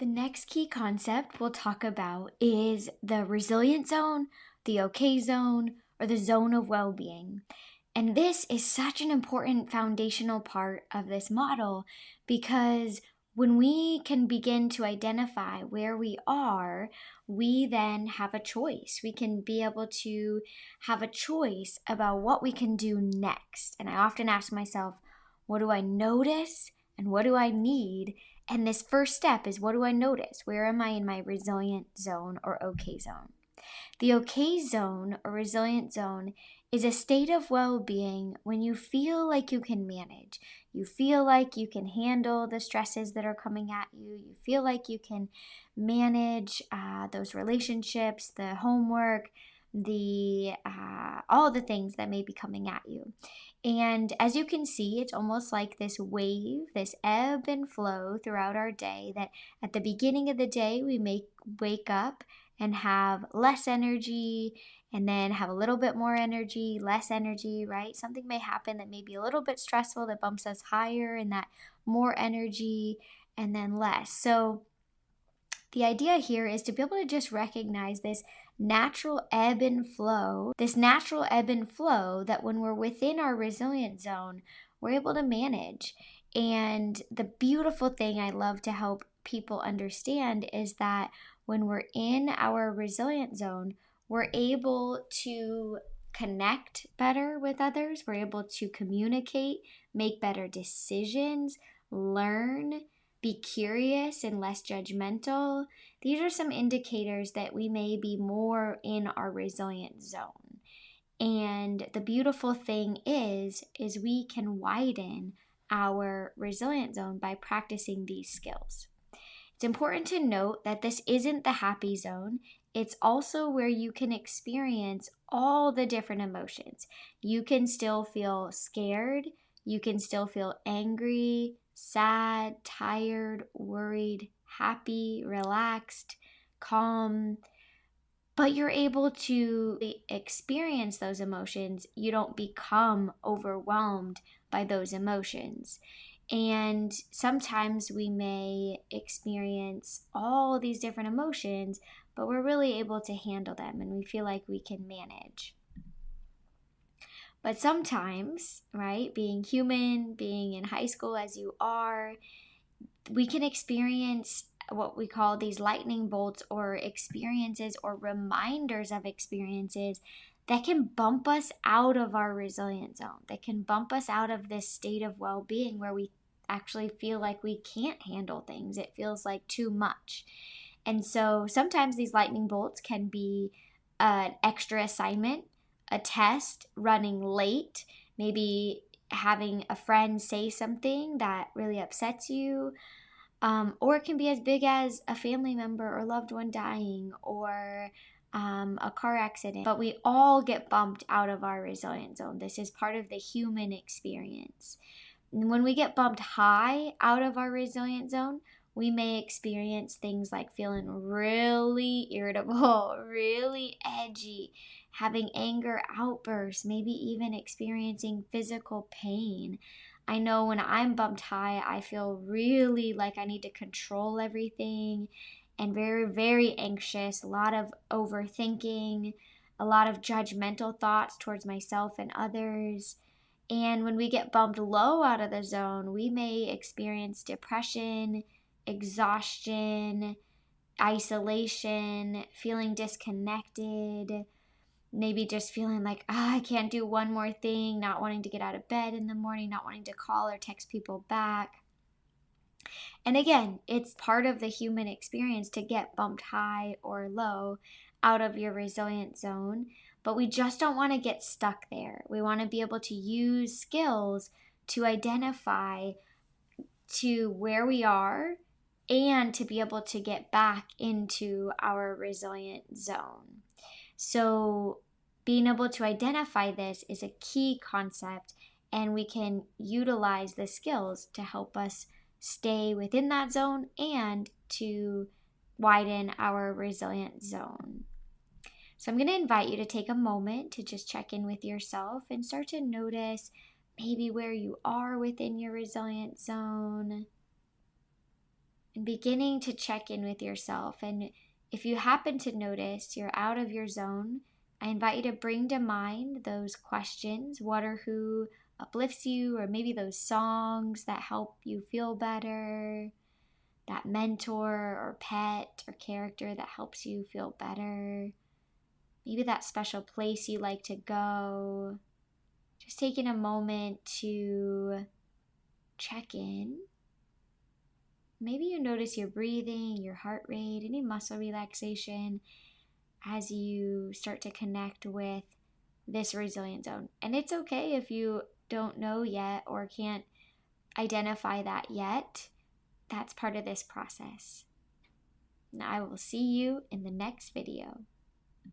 The next key concept we'll talk about is the resilient zone, the okay zone, or the zone of well being. And this is such an important foundational part of this model because when we can begin to identify where we are, we then have a choice. We can be able to have a choice about what we can do next. And I often ask myself, what do I notice and what do I need? And this first step is, what do I notice? Where am I in my resilient zone or okay zone? The okay zone or resilient zone is a state of well-being when you feel like you can manage. You feel like you can handle the stresses that are coming at you. You feel like you can manage those relationships, the homework, the all the things that may be coming at you. And as you can see, it's almost like this wave, this ebb and flow throughout our day, that at the beginning of the day we may wake up and have less energy, and then have a little bit more energy, less energy, right? Something may happen that may be a little bit stressful that bumps us higher, and that more energy, and then less. So the idea here is to be able to just recognize this natural ebb and flow, that when we're within our resilient zone, we're able to manage. And the beautiful thing I love to help people understand is that when we're in our resilient zone, we're able to connect better with others. We're able to communicate, make better decisions, learn, be curious and less judgmental. These are some indicators that we may be more in our resilient zone. And the beautiful thing is we can widen our resilient zone by practicing these skills. It's important to note that this isn't the happy zone. It's also where you can experience all the different emotions. You can still feel scared. You can still feel angry, sad, tired, worried, happy, relaxed, calm, but you're able to experience those emotions. You don't become overwhelmed by those emotions. And sometimes we may experience all these different emotions, but we're really able to handle them and we feel like we can manage. But sometimes, right, being human, being in high school as you are, we can experience what we call these lightning bolts or experiences or reminders of experiences that can bump us out of our resilient zone, that can bump us out of this state of well-being where we actually feel like we can't handle things. It feels like too much. And so sometimes these lightning bolts can be an extra assignment, a test, running late, maybe having a friend say something that really upsets you, or it can be as big as a family member or loved one dying, or a car accident. But we all get bumped out of our resilient zone. This is part of the human experience. And when we get bumped high out of our resilient zone, we may experience things like feeling really irritable, really edgy, having anger outbursts, maybe even experiencing physical pain. I know when I'm bumped high, I feel really like I need to control everything and very, very anxious, a lot of overthinking, a lot of judgmental thoughts towards myself and others. And when we get bumped low out of the zone, we may experience depression, exhaustion, isolation, feeling disconnected, maybe just feeling like, I can't do one more thing, not wanting to get out of bed in the morning, not wanting to call or text people back. And again, it's part of the human experience to get bumped high or low out of your resilient zone, but we just don't want to get stuck there. We want to be able to use skills to identify to where we are and to be able to get back into our resilient zone. So being able to identify this is a key concept, and we can utilize the skills to help us stay within that zone and to widen our resilient zone. So I'm going to invite you to take a moment to just check in with yourself and start to notice maybe where you are within your resilient zone. and beginning to check in with yourself. And if you happen to notice you're out of your zone, I invite you to bring to mind those questions. What or who uplifts you, or maybe those songs that help you feel better, that mentor or pet or character that helps you feel better, maybe that special place you like to go. Just taking a moment to check in. Maybe you notice your breathing, your heart rate, any muscle relaxation as you start to connect with this resilient zone. And it's okay if you don't know yet or can't identify that yet. That's part of this process. Now I will see you in the next video.